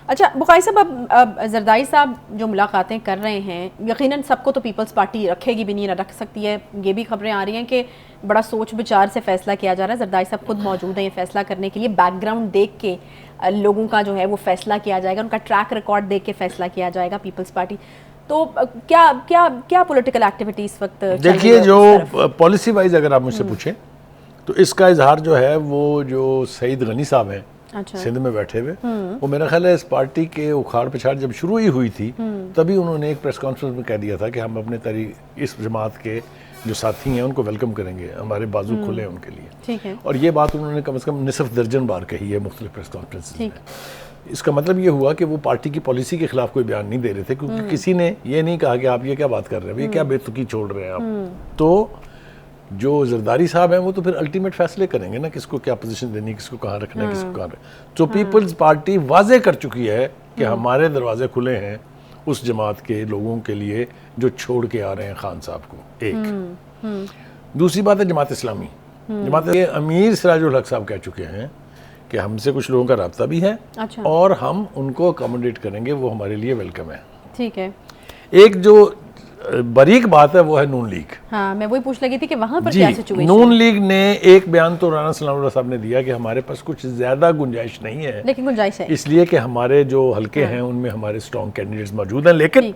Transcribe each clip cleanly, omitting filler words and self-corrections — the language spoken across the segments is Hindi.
अच्छा बुखारी साहब, अब जरदारी साहब जो मुलाकातें कर रहे हैं, यकीनन सबको तो पीपल्स पार्टी रखेगी भी नहीं, ना रख सकती है। ये भी खबरें आ रही हैं कि बड़ा सोच विचार से फैसला किया जा रहा है। जरदारी साहब खुद मौजूद हैं ये फैसला करने के लिए। बैकग्राउंड देख के लोगों का जो है वो फैसला किया जाएगा, उनका ट्रैक रिकॉर्ड देख के फैसला किया जाएगा पीपल्स पार्टी। तो क्या क्या क्या पॉलिटिकल एक्टिविटी इस वक्त देखिए, जो पॉलिसी वाइज अगर आप मुझसे पूछें तो इसका इजहार जो है वो जो सईद गनी साहब हैं, अच्छा। सिंध में बैठे हुए, वो मेरा ख्याल है इस पार्टी के उखाड़ पिछाड़ जब शुरू ही हुई थी तभी उन्होंने एक प्रेस कॉन्फ्रेंस में कह दिया था कि हम अपने इस जमात के जो साथी हैं उनको वेलकम करेंगे, हमारे बाजू खुले हैं उनके लिए। ठीक है। और ये बात उन्होंने कम से कम निसफ दर्जन बार कही है मुख्तलिफ प्रेस कॉन्फ्रेंस में। इसका मतलब ये हुआ कि वो पार्टी की पॉलिसी के खिलाफ कोई बयान नहीं दे रहे थे, क्योंकि किसी ने ये नहीं कहा कि आप ये क्या बात कर रहे हैं, ये क्या बेतुकी छोड़ रहे हैं आप। तो जो जरदारी साहब हैं वो तो फिर अल्टीमेट फैसले करेंगे ना, किसको क्या पोजीशन देनी, किसको कहाँ रखना है, किसको कहाँ रखना। तो पीपल्स पार्टी वाजे कर चुकी है कि हमारे दरवाजे खुले हैं उस जमात के लोगों के लिए जो छोड़ के आ रहे हैं खान साहब को। एक दूसरी बात है जमात इस्लामी। जमात के अमीर सिराजुल हक साहब कह चुके हैं कि हमसे कुछ लोगों का राब्ता भी है। अच्छा। और हम उनको अकोमोडेट करेंगे, वो हमारे लिए वेलकम है। ठीक है। एक जो बारीक बात है वो है नून लीग। हाँ, मैं वही पूछ लगी थी कि वहाँ पर क्या सिचुएशन। नून लीग ने एक बयान तो राना सलामुल्लाह साहब ने दिया कि हमारे पास कुछ ज्यादा गुंजाइश नहीं है, लेकिन गुंजाइश है, इसलिए कि हमारे जो हल्के हैं उनमें हमारे स्ट्रॉन्ग कैंडिडेट्स मौजूद हैं, लेकिन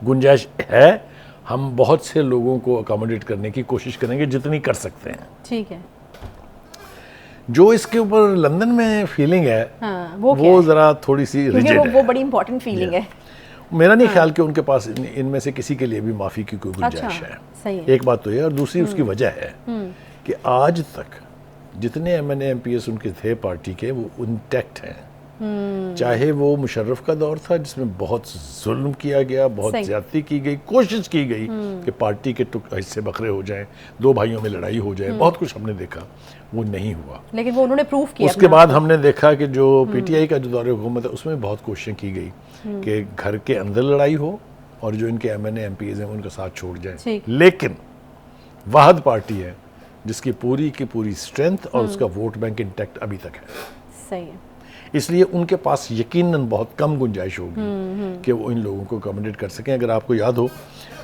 गुंजाइश है, हम बहुत से लोगों को अकोमोडेट करने की कोशिश करेंगे जितनी कर सकते हैं। ठीक है। जो इसके ऊपर लंदन में फीलिंग है, हाँ, वो जरा थोड़ी सी रिजिड है, वो बड़ी इंपॉर्टेंट फीलिंग है। मेरा नहीं ख्याल कि उनके पास इनमें से किसी के लिए भी माफी की कोई गुंजाइश है। सही है। एक बात तो ये, और दूसरी उसकी वजह है कि आज तक जितने MNA MPs उनके थे पार्टी के, वो इंटैक्ट हैं। चाहे वो मुशर्रफ का दौर था जिसमें बहुत जुल्म किया गया, बहुत ज्यादती की गई, कोशिश की गई कि पार्टी के हिस्से बखरे हो जाएं, दो भाइयों में लड़ाई हो जाए, बहुत कुछ हमने देखा, वो नहीं हुआ, लेकिन वो उन्होंने प्रूफ किया। उसके बाद हमने देखा कि जो PTI का जो दौर हुकूमत है उसमें बहुत कोशिशें की गई कि घर के अंदर लड़ाई हो और जो इनके MNA MPs हैं उनका साथ छोड़ जाए। लेकिन वाहद पार्टी है जिसकी पूरी की पूरी स्ट्रेंथ और उसका वोट बैंक इंटैक्ट अभी तक है। सही है। इसलिए उनके पास यकीनन बहुत कम गुंजाइश होगी कि वो इन लोगों को अकोमोडेट कर सकें। अगर आपको याद हो,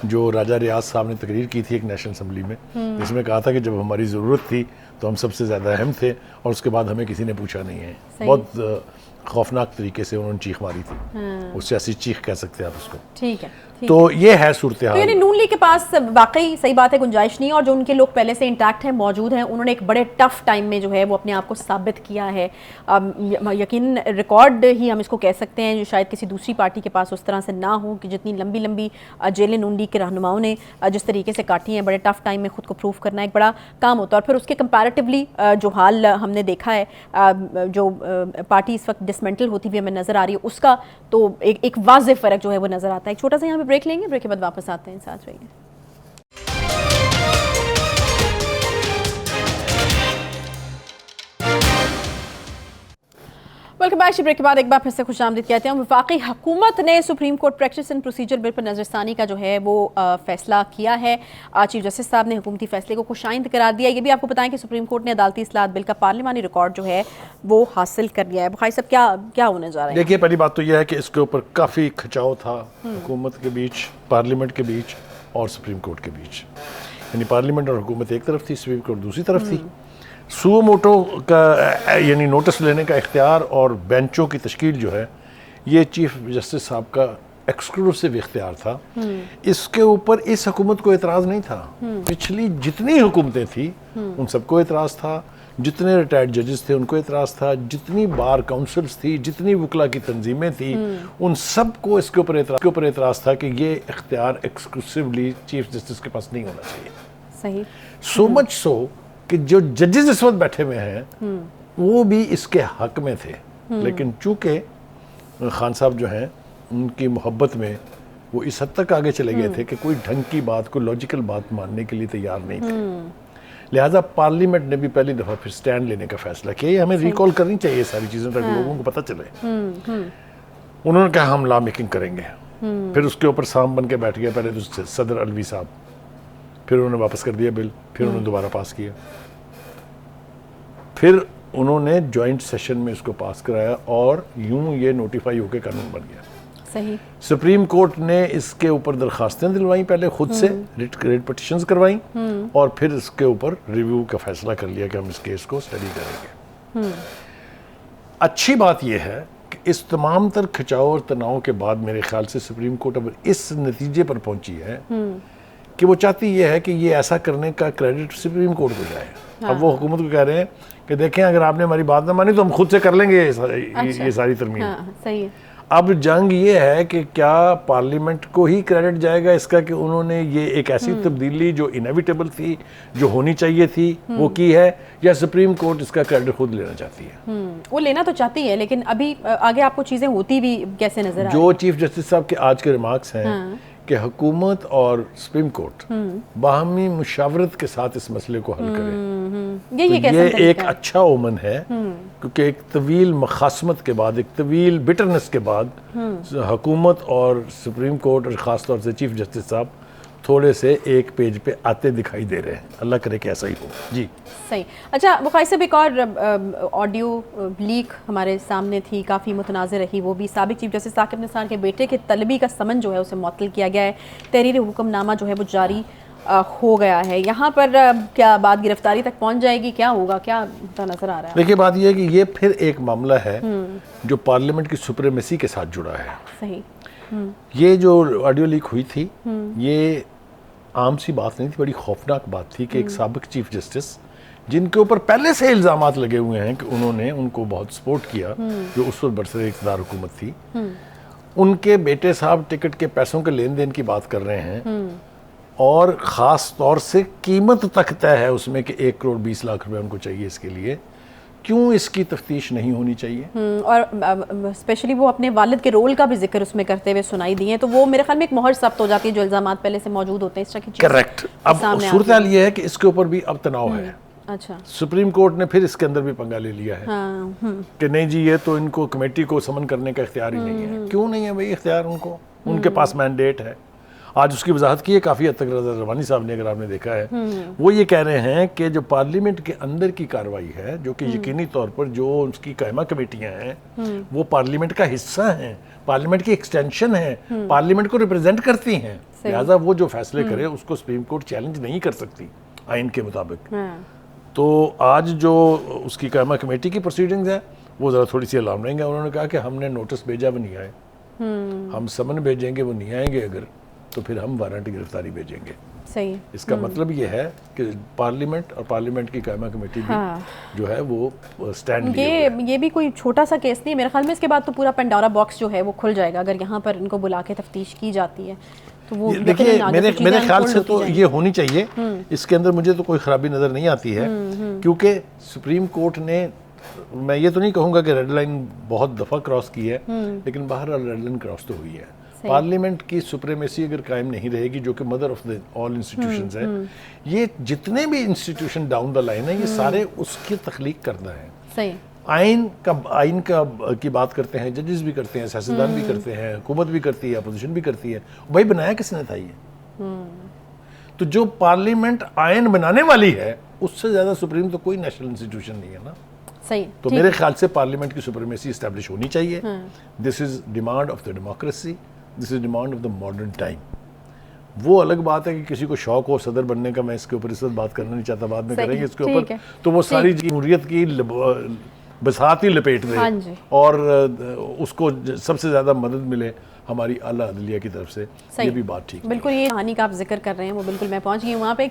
जो राजा रियाज साहब ने तकरीर की थी एक नेशनल असम्बली में, जिसमें कहा था कि जब हमारी ज़रूरत थी तो हम सबसे ज़्यादा अहम थे और उसके बाद हमें किसी ने पूछा नहीं है। बहुत खौफनाक तरीके से उन्होंने चीख मारी थी, उससे ऐसी चीख कह सकते हैं आप उसको। ठीक है। तो ये है सूरत हाल। तो यानी नून लीग के पास वाकई सही बात है गुंजाइश नहीं, और जो उनके लोग पहले से इंटैक्ट हैं, मौजूद हैं, उन्होंने एक बड़े टफ टाइम में जो है वो अपने आप को साबित किया है। यकीन रिकॉर्ड ही हम इसको कह सकते हैं, जो शायद किसी दूसरी पार्टी के पास उस तरह से ना हो, कि जितनी लंबी लंबी जेलें नून लीग के रहनुमाओं ने जिस तरीके से काटी हैं, बड़े टफ टाइम में खुद को प्रूव करना एक बड़ा काम होता है। और फिर उसके कंपैरेटिवली जो हाल हमने देखा है, जो पार्टी इस वक्त डिसमेंटल होती हुई हमें नजर आ रही है, उसका तो एक वाज़ेह फ़र्क जो है वो नजर आता है। एक छोटा सा यहाँ पे ब्रेक लेंगे, ब्रेक के बाद वापस आते हैं, साथ रहिए। Welcome back. ब्रेक के बाद एक बार फिर से खुशामदीद कहते हैं। वफाकी हुकूमत ने supreme court practice and procedure bill पर नजरसानी का जो है वो फैसला किया है। चीफ जस्टिस साहब ने हुकूमती फैसले को खुशाइंद करार दिया। ये भी आपको बताएं कि सुप्रीम कोर्ट ने अदालती इस्लाहत बिल का पार्लिमानी रिकॉर्ड जो है वो हासिल कर लिया है। बुखारी साहब, क्या होने जा रहा है? देखिए, पहली बात तो यह है कि इसके ऊपर काफ़ी खिंचाव था हुकूमत के बीच, पार्लियामेंट के बीच और सुप्रीम कोर्ट के बीच। यानी पार्लियामेंट और हुकूमत एक तरफ थी, सुप्रीम कोर्ट दूसरी तरफ थी। सुओ मोटो का यानी नोटिस लेने का इख्तियार और बेंचों की तश्कील जो है, ये चीफ जस्टिस साहब का एक्सक्लूसिव इख्तियार था। इसके ऊपर इस हुकूमत को एतराज़ नहीं था। पिछली जितनी हुकूमतें थी उन सबको एतराज़ था, जितने रिटायर्ड जजेस थे उनको एतराज़ था, जितनी बार काउंसिल्स थी, जितनी वकला की तंजीमें थी, उन सबको इसके ऊपर एतराज़ था कि ये इख्तियार एक्सक्लूसिवली चीफ जस्टिस के पास नहीं होना चाहिए। सही। सो मच सो कि जो जजेस इस वक्त बैठे हुए हैं वो भी इसके हक में थे, लेकिन चूंकि खान साहब जो हैं उनकी मोहब्बत में वो इस हद तक आगे चले गए थे कि कोई ढंग की बात, कोई लॉजिकल बात मानने के लिए तैयार नहीं थे। लिहाजा पार्लियामेंट ने भी पहली दफ़ा फिर स्टैंड लेने का फैसला किया। ये हमें रिकॉल करनी चाहिए सारी चीज़ें ताकि लोगों को पता चले। उन्होंने कहा हम लॉ मेकिंग करेंगे। फिर उसके ऊपर साम बन के बैठ गया पहले तो सदर अलवी साहब, फिर उन्होंने वापस कर दिया बिल, फिर उन्होंने दोबारा पास किया, फिर उन्होंने जॉइंट सेशन में इसको पास कराया और यूं ये नोटिफाई होकर कानून बन गया। सही। सुप्रीम कोर्ट ने इसके ऊपर दरखास्तें दिलवाई, पहले खुद से रिट पिटिशंस करवाई और फिर इसके ऊपर रिव्यू का फैसला कर लिया कि हम इस केस को स्टडी करेंगे। अच्छी बात यह है कि इस तमाम तर खिंचाव और तनाव के बाद मेरे ख्याल से सुप्रीम कोर्ट अब इस नतीजे पर पहुंची है कि वो चाहती ये है कि ये ऐसा करने का क्रेडिट सुप्रीम कोर्ट को जाए। हाँ। अब वो हुकूमत को कह रहे हैं कि देखें अगर आपने हमारी बात ना मानी तो हम खुद से कर लेंगे ये सारी तरमीम। हाँ, सही है। अब जंग ये है कि क्या पार्लियामेंट को ही क्रेडिट जाएगा इसका कि उन्होंने ये एक ऐसी तब्दीली जो इनएविटेबल थी, जो होनी चाहिए थी, वो की है, या सुप्रीम कोर्ट इसका क्रेडिट खुद लेना चाहती है? वो लेना तो चाहती है, लेकिन अभी आगे आपको चीजें होती भी कैसे नजर आ रही जो चीफ जस्टिस साहब के आज के रिमार्क्स हैं कि हुकूमत और सुप्रीम कोर्ट बाहमी मुशावरत के साथ इस मसले को हल करें, ये एक अच्छा ओमन है, क्योंकि एक तवील मखासमत के बाद, एक तवील बिटरनेस के बाद हुकूमत और सुप्रीम कोर्ट और ख़ास तौर से चीफ जस्टिस साहब थोड़े से एक पेज पे आते दिखाई दे रहे हैं। अल्लाह करे कि ऐसा ही हो। जी सही। अच्छा बुखारी साहब, एक और ऑडियो लीक हमारे सामने थी, काफ़ी मुतनाज़िर रही। वो भी साबिक चीफ जस्टिस साकिब निसार के बेटे के तलबी का समन जो है उसे मुअत्तल किया गया है, तहरीर हुक्मनामा जो है वो जारी हो गया है। यहाँ पर क्या बात गिरफ्तारी तक पहुँच जाएगी, क्या होगा, क्या होता नजर आ रहा है? देखिए बात यह है कि ये फिर एक मामला है जो पार्लियामेंट की सुप्रीमेसी के साथ जुड़ा है। सही। ये जो ऑडियो लीक हुई थी ये आम सी बात नहीं थी, बड़ी खौफनाक बात थी कि एक साबिक चीफ जस्टिस जिनके ऊपर पहले से इल्जामात लगे हुए हैं कि उन्होंने उनको बहुत सपोर्ट किया, जो उस वक्त बरसर इक़्तिदार हुकूमत थी, उनके बेटे साहब टिकट के पैसों के लेन देन की बात कर रहे हैं और ख़ास तौर से कीमत तक तय है उसमें कि 1 करोड़ 20 लाख रुपए उनको चाहिए इसके लिए। क्यों इसकी तफ्तीश नहीं होनी चाहिए? और स्पेशली वो अपने वालिद के रोल का भी जिक्र उसमें करते हुए सुनाई दिए, तो वो मेरे ख्याल में एक मोहर सब्त हो जाती है जो इल्जामात पहले से मौजूद होते हैं इस तरह की चीज़ें। करेक्ट। अब सूरत हाल ये है कि इसके ऊपर भी अब तनाव है। अच्छा। सुप्रीम कोर्ट ने फिर इसके अंदर भी पंगा ले लिया है कि नहीं जी ये तो इनको कमेटी को समन करने का इख्तियार ही नहीं है। क्यों नहीं है भाई इख्तियार उनको? उनके पास मैंडेट है। आज उसकी वजाहत की है काफ़ी हद तक रज़ा रवानी साहब ने, अगर आपने देखा है, वो ये कह रहे हैं कि जो पार्लियामेंट के अंदर की कार्रवाई है, जो कि यकीनी तौर पर जो उसकी कायमा कमेटियां हैं वो पार्लियामेंट का हिस्सा हैं, पार्लियामेंट की एक्सटेंशन है, पार्लियामेंट को रिप्रेजेंट करती हैं, लिहाजा वो जो फैसले करे उसको सुप्रीम कोर्ट चैलेंज नहीं कर सकती आइन के मुताबिक। तो आज जो उसकी कायमा कमेटी की प्रोसीडिंग्स है वो ज़रा थोड़ी सी अलार्मिंग है। उन्होंने कहा कि हमने नोटिस भेजा, वो नहीं आए, हम समन भेजेंगे, वो नहीं आएंगे, अगर तो फिर हम वारंट गिरफ्तारी भेजेंगे। सही। इसका मतलब ये है कि पार्लियामेंट और पार्लियामेंट की कायमा कमेटी भी जो है वो स्टैंड ये भी कोई छोटा सा केस नहीं है मेरे ख्याल में। इसके बाद तो पूरा पंडोरा बॉक्स जो है वो खुल जाएगा अगर यहाँ पर इनको बुला के तफ्तीश की जाती है तो वो देखिए मेरे ख्याल से तो ये होनी चाहिए। इसके अंदर मुझे तो कोई खराबी नज़र नहीं आती है, क्योंकि सुप्रीम कोर्ट ने, मैं ये तो नहीं कहूँगा कि रेड लाइन बहुत दफ़ा क्रॉस की है, लेकिन बहरहाल रेड लाइन क्रॉस तो हुई है। पार्लियामेंट की सुप्रीमेसी अगर कायम नहीं रहेगी, जो कि mother of the all institutions है, ये जितने भी इंस्टीट्यूशन डाउन द लाइन है ये सारे उसकी तख्लीक करना है। सही। आइन का की बात करते हैं, जजेस भी करते हैं, सियासतदान भी करते हैं, हुकूमत भी करती है, अपोजिशन भी करती है। भाई बनाया किसने था ये? तो जो पार्लियामेंट आइन बनाने वाली है उससे ज़्यादा सुप्रीम तो कोई नेशनल इंस्टीट्यूशन नहीं है ना। सही। तो मेरे ख्याल से पार्लियामेंट की सुप्रीमेसी इस्टेब्लिश होनी चाहिए। This is demand of the democracy, this is demand of the modern time. वो अलग बात है कि किसी को शौक हो सदर बनने का, मैं इसके ऊपर इस वक्त बात करना नहीं चाहता, बाद में करेंगे इसके ऊपर, तो वो सारी जमहूरियत की बसात ही लपेट दे और उसको सबसे ज़्यादा मदद मिले हमारी आला अदलिया की तरफ से, ये भी बात ठीक। बिल्कुल, ये कहानी का आप जिक्र कर रहे हैं वो बिल्कुल मैं पहुंच गई वहाँ पे।